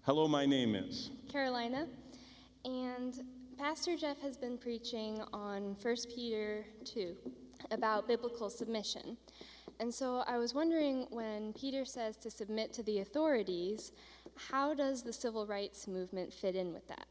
Hello, my name is Carolina, and Pastor Jeff has been preaching on 1 Peter 2 about biblical submission. And so I was wondering, when Peter says to submit to the authorities, how does the civil rights movement fit in with that?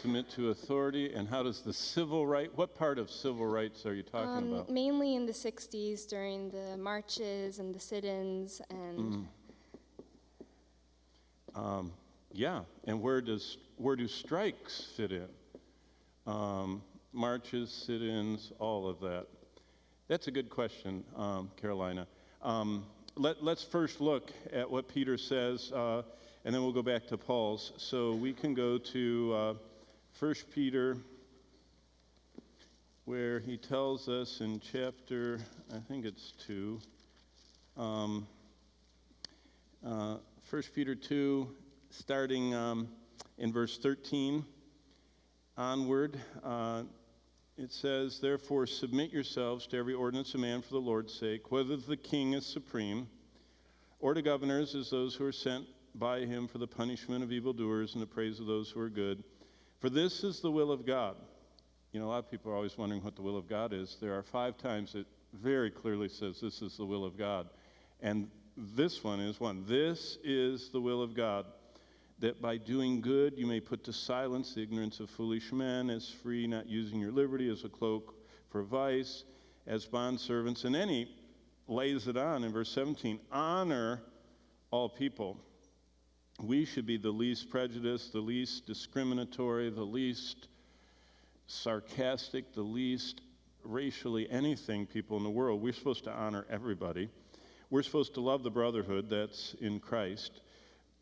Submit to authority, and how does the civil right, what part of civil rights are you talking about? Mainly in the 60s during the marches and the sit-ins and... Yeah, and where do strikes fit in? Marches, sit-ins, all of that. That's a good question, Carolina. Let's first look at what Peter says, and then we'll go back to Paul's. So we can go to 1 Peter, where he tells us in chapter, I think it's 2, 1 Peter 2, starting in verse 13 onward, it says, "Therefore submit yourselves to every ordinance of man for the Lord's sake, whether the king is supreme, or to governors as those who are sent by him for the punishment of evildoers and the praise of those who are good. For this is the will of God." You know, a lot of people are always wondering what the will of God is. There are 5 times it very clearly says this is the will of God. And this one is one. "This is the will of God, that by doing good you may put to silence the ignorance of foolish men, as free, not using your liberty as a cloak for vice, as bondservants." And then he lays it on in verse 17. "Honor all people." We should be the least prejudiced, the least discriminatory, the least sarcastic, the least racially anything people in the world. We're supposed to honor everybody. We're supposed to love the brotherhood that's in Christ.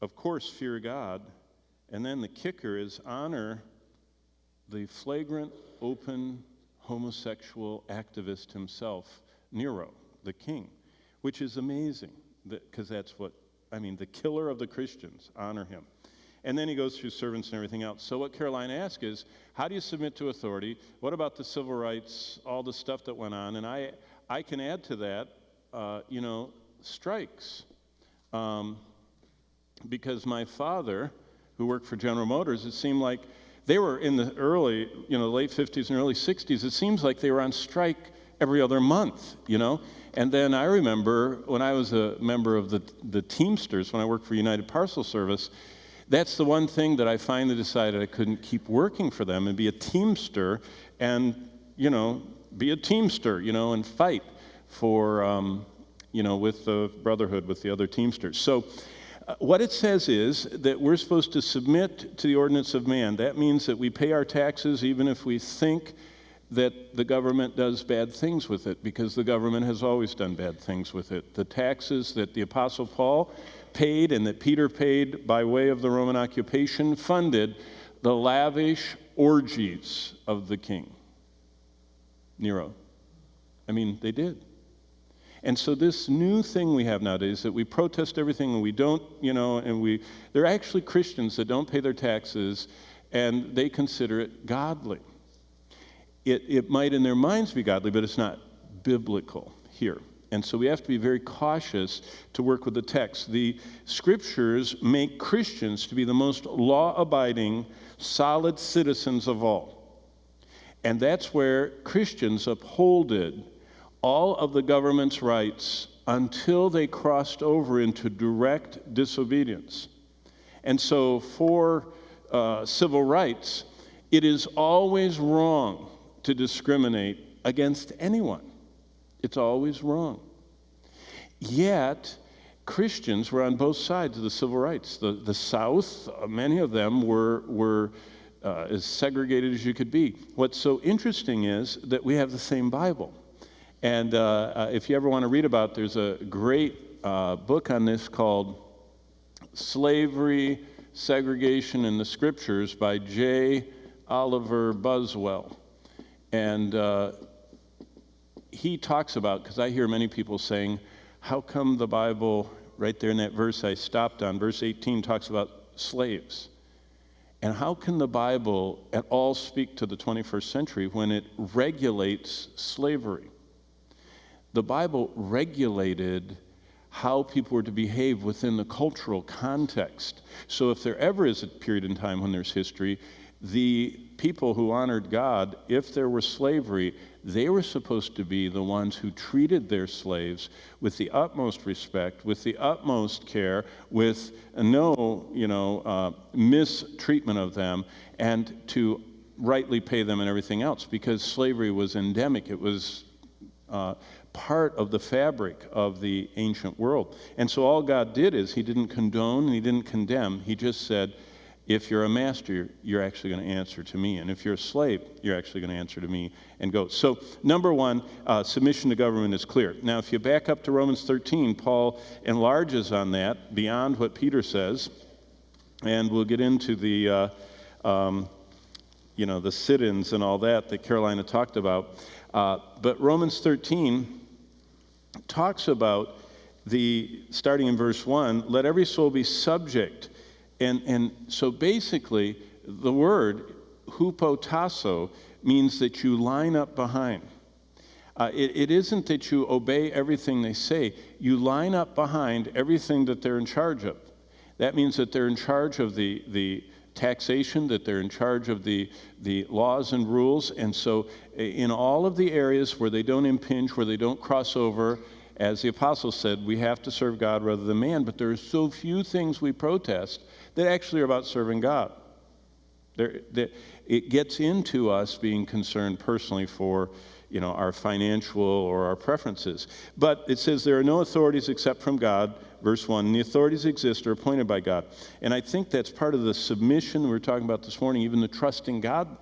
Of course, fear God. And then the kicker is honor the flagrant, open, homosexual activist himself, Nero, the king, which is amazing, because that's what, the killer of the Christians, honor him. And then he goes through servants and everything else. So what Caroline asked is, how do you submit to authority? What about the civil rights, all the stuff that went on? And I can add to that, strikes. Because my father, who worked for General Motors, it seemed like they were in the late 50s and early 60s, it seems like they were on strike every other month, And then I remember when I was a member of the Teamsters, when I worked for United Parcel Service, that's the one thing that I finally decided I couldn't keep working for them and be a Teamster and, be a Teamster, and fight for, with the brotherhood, with the other Teamsters. So what it says is that we're supposed to submit to the ordinance of man. That means that we pay our taxes even if we think that the government does bad things with it, because the government has always done bad things with it. The taxes that the Apostle Paul paid and that Peter paid by way of the Roman occupation funded the lavish orgies of the king, Nero. They did. And so this new thing we have nowadays, that we protest everything and we don't, there are actually Christians that don't pay their taxes and they consider it godly. It might in their minds be godly, but it's not biblical here. And so we have to be very cautious to work with the text. The scriptures make Christians to be the most law-abiding, solid citizens of all. And that's where Christians upholded all of the government's rights until they crossed over into direct disobedience. And so for civil rights, it is always wrong to discriminate against anyone. It's always wrong. Yet, Christians were on both sides of the civil rights. The South, many of them were as segregated as you could be. What's so interesting is that we have the same Bible. And if you ever want to read about it, there's a great book on this called Slavery, Segregation in the Scriptures by J. Oliver Buswell. And he talks about, because I hear many people saying, how come the Bible, right there in that verse I stopped on, verse 18, talks about slaves? And how can the Bible at all speak to the 21st century when it regulates slavery? The Bible regulated how people were to behave within the cultural context. So if there ever is a period in time when there's history, the people who honored God, if there was slavery, they were supposed to be the ones who treated their slaves with the utmost respect, with the utmost care, with no mistreatment of them, and to rightly pay them and everything else, because slavery was endemic. It was part of the fabric of the ancient world. And so all God did is he didn't condone and he didn't condemn. He just said, if you're a master, you're actually going to answer to me. And if you're a slave, you're actually going to answer to me and go. So number one, submission to government is clear. Now, if you back up to Romans 13, Paul enlarges on that beyond what Peter says. And we'll get into the sit-ins and all that Carolina talked about. But Romans 13 talks about starting in verse 1, let every soul be subject. And so basically, the word hupotasso means that you line up behind. It isn't that you obey everything they say. You line up behind everything that they're in charge of. That means that they're in charge of the taxation, that they're in charge of the laws and rules. And so in all of the areas where they don't impinge, where they don't cross over, as the apostle said, we have to serve God rather than man. But there are so few things we protest that actually are about serving God. It gets into us being concerned personally for our financial or our preferences. But it says there are no authorities except from God, verse 1. And the authorities exist are appointed by God. And I think that's part of the submission we were talking about this morning, even the trusting God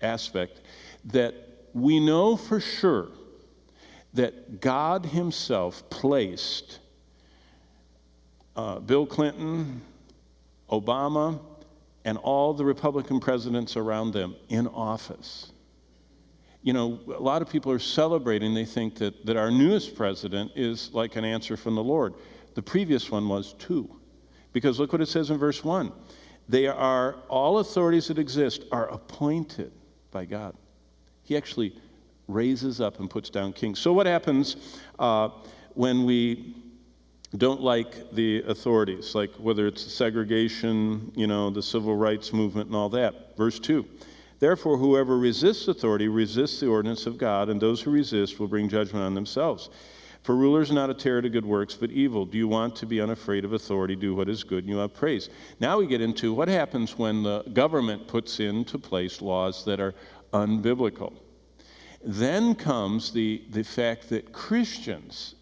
aspect, that we know for sure that God himself placed Bill Clinton, Obama, and all the Republican presidents around them in office. A lot of people are celebrating. They think that our newest president is like an answer from the Lord. The previous one was too. Because look what it says in verse 1. All authorities that exist are appointed by God. He actually raises up and puts down kings. So what happens when we don't like the authorities, like whether it's segregation, the civil rights movement and all that? Verse 2. Therefore, whoever resists authority resists the ordinance of God, and those who resist will bring judgment on themselves. For rulers are not a terror to good works, but evil. Do you want to be unafraid of authority? Do what is good, and you have praise. Now we get into what happens when the government puts into place laws that are unbiblical. Then comes the fact that Christians,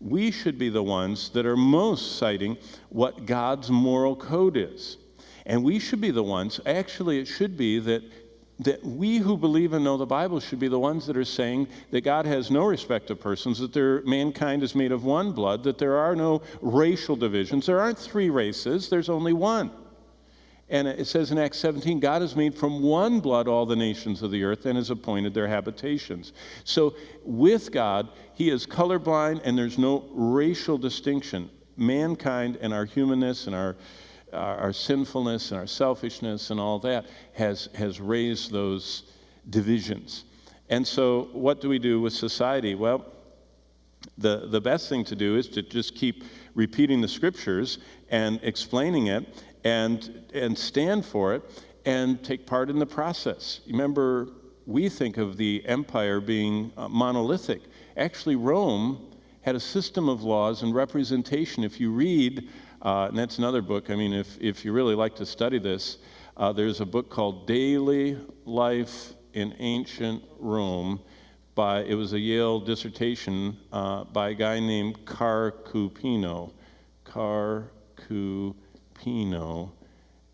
we should be the ones that are most citing what God's moral code is. And we should be the ones, actually it should be that we who believe and know the Bible should be the ones that are saying that God has no respect of persons, that mankind is made of one blood, that there are no racial divisions. There aren't three races, there's only one. And it says in Acts 17, God has made from one blood all the nations of the earth and has appointed their habitations. So with God, he is colorblind and there's no racial distinction. Mankind and our humanness and our sinfulness and our selfishness and all that has raised those divisions. And so what do we do with society? Well, the best thing to do is to just keep repeating the scriptures and explaining it and stand for it and take part in the process. Remember, we think of the empire being monolithic. Actually, Rome had a system of laws and representation. If you read, and that's another book, I mean, if you really like to study this, there's a book called Daily Life in Ancient Rome. It was a Yale dissertation by a guy named Carcupino,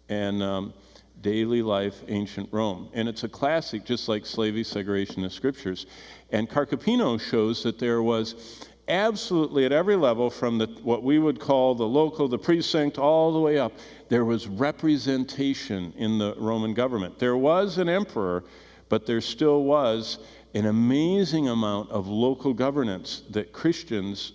and Daily Life, Ancient Rome. And it's a classic, just like Slavery, Segregation, the Scriptures. And Carcupino shows that there was absolutely at every level, from what we would call the local, the precinct, all the way up, there was representation in the Roman government. There was an emperor, but there still was an amazing amount of local governance that Christians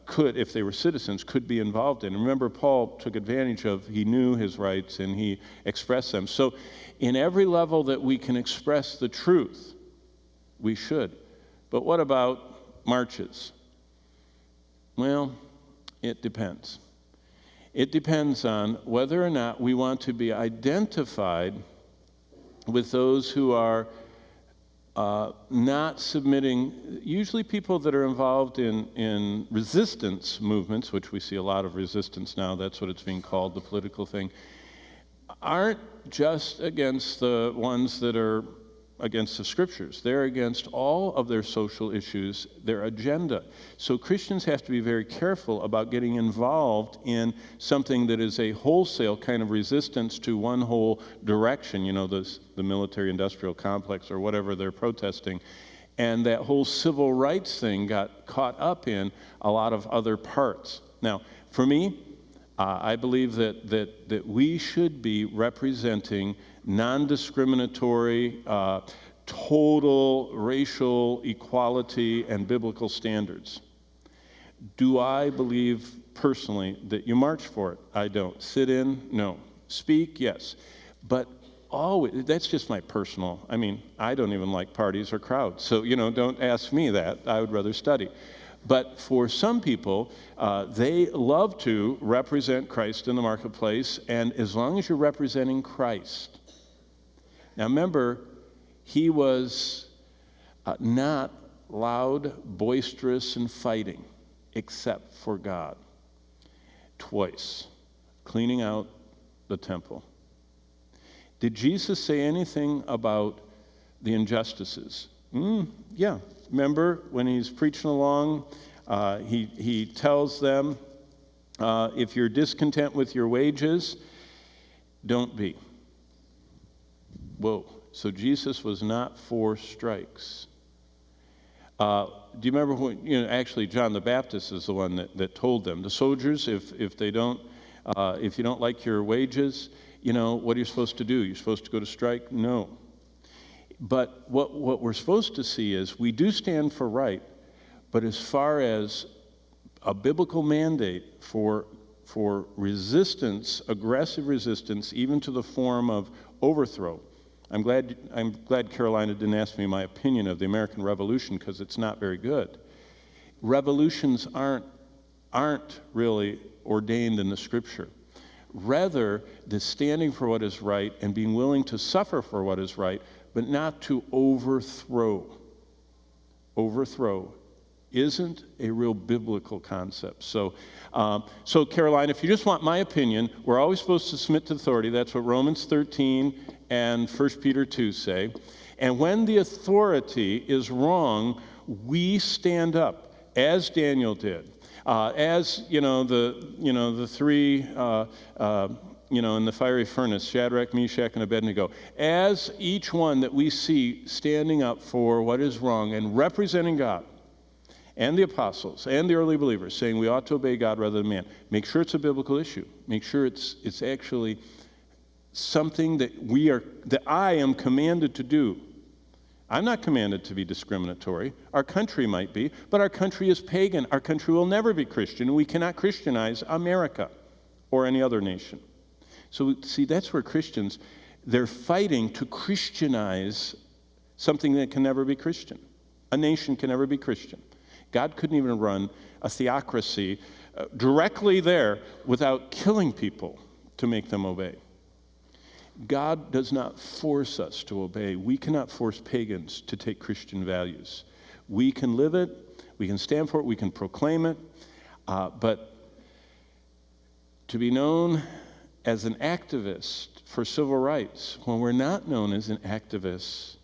could, if they were citizens, could be involved in. And remember, Paul took advantage of, he knew his rights and he expressed them. So in every level that we can express the truth, we should. But what about marches? Well, it depends. It depends on whether or not we want to be identified with those who are not submitting, usually people that are involved in resistance movements, which we see a lot of resistance now, that's what it's being called, the political thing, aren't just against the ones that are against the scriptures. They're against all of their social issues, their agenda. So Christians have to be very careful about getting involved in something that is a wholesale kind of resistance to one whole direction, the military-industrial complex or whatever they're protesting. And that whole civil rights thing got caught up in a lot of other parts. Now, for me, I believe that we should be representing non-discriminatory, total racial equality and biblical standards. Do I believe personally that you march for it? I don't. Sit in? No. Speak? Yes. But always, that's just my personal, I don't even like parties or crowds. So, don't ask me that. I would rather study. But for some people, they love to represent Christ in the marketplace, and as long as you're representing Christ. Now remember, he was not loud, boisterous, and fighting, except for God. Twice, cleaning out the temple. Did Jesus say anything about the injustices? Yeah. Remember when he's preaching along, he tells them, if you're discontent with your wages, don't be. Whoa. So Jesus was not for strikes. Do you remember when, actually John the Baptist is the one that told them, the soldiers, if you don't like your wages, what are you supposed to do? You're supposed to go to strike? No. But what we're supposed to see is we do stand for right, but as far as a biblical mandate for resistance, aggressive resistance, even to the form of overthrow. I'm glad Carolina didn't ask me my opinion of the American Revolution, because it's not very good. Revolutions aren't really ordained in the Scripture. Rather, the standing for what is right and being willing to suffer for what is right, but not to overthrow. Overthrow isn't a real biblical concept. So Caroline, if you just want my opinion, we're always supposed to submit to authority. That's what Romans 13 and 1 Peter 2 say. And when the authority is wrong, we stand up, as Daniel did. The three, in the fiery furnace, Shadrach, Meshach, and Abednego, as each one that we see standing up for what is wrong and representing God, and the apostles, and the early believers, saying we ought to obey God rather than man. Make sure it's a biblical issue. Make sure it's actually something that I am commanded to do. I'm not commanded to be discriminatory. Our country might be, but our country is pagan. Our country will never be Christian. We cannot Christianize America or any other nation. So, see, that's where Christians, they're fighting to Christianize something that can never be Christian. A nation can never be Christian. God couldn't even run a theocracy directly there without killing people to make them obey. God does not force us to obey. We cannot force pagans to take Christian values. We can live it, we can stand for it, we can proclaim it, but to be known as an activist for civil rights when we're not known as an activist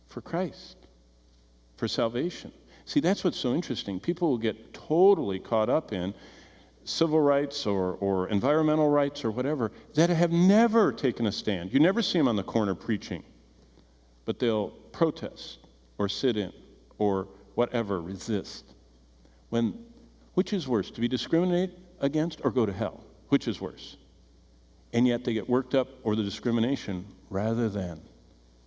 for Christ, for salvation. See, that's what's so interesting. People will get totally caught up in civil rights or environmental rights or whatever that have never taken a stand. You never see them on the corner preaching, but they'll protest or sit in or whatever, resist. Which is worse, to be discriminated against or go to hell? Which is worse? And yet they get worked up over the discrimination rather than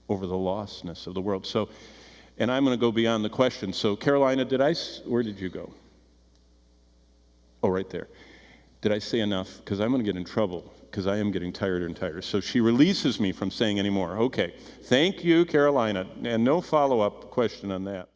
over the lostness of the world. So, and I'm going to go beyond the question. So, Carolina, where did you go? Oh, right there. Did I say enough? Because I'm going to get in trouble, because I am getting tired and tired. So she releases me from saying any more. Okay. Thank you, Carolina. And no follow-up question on that.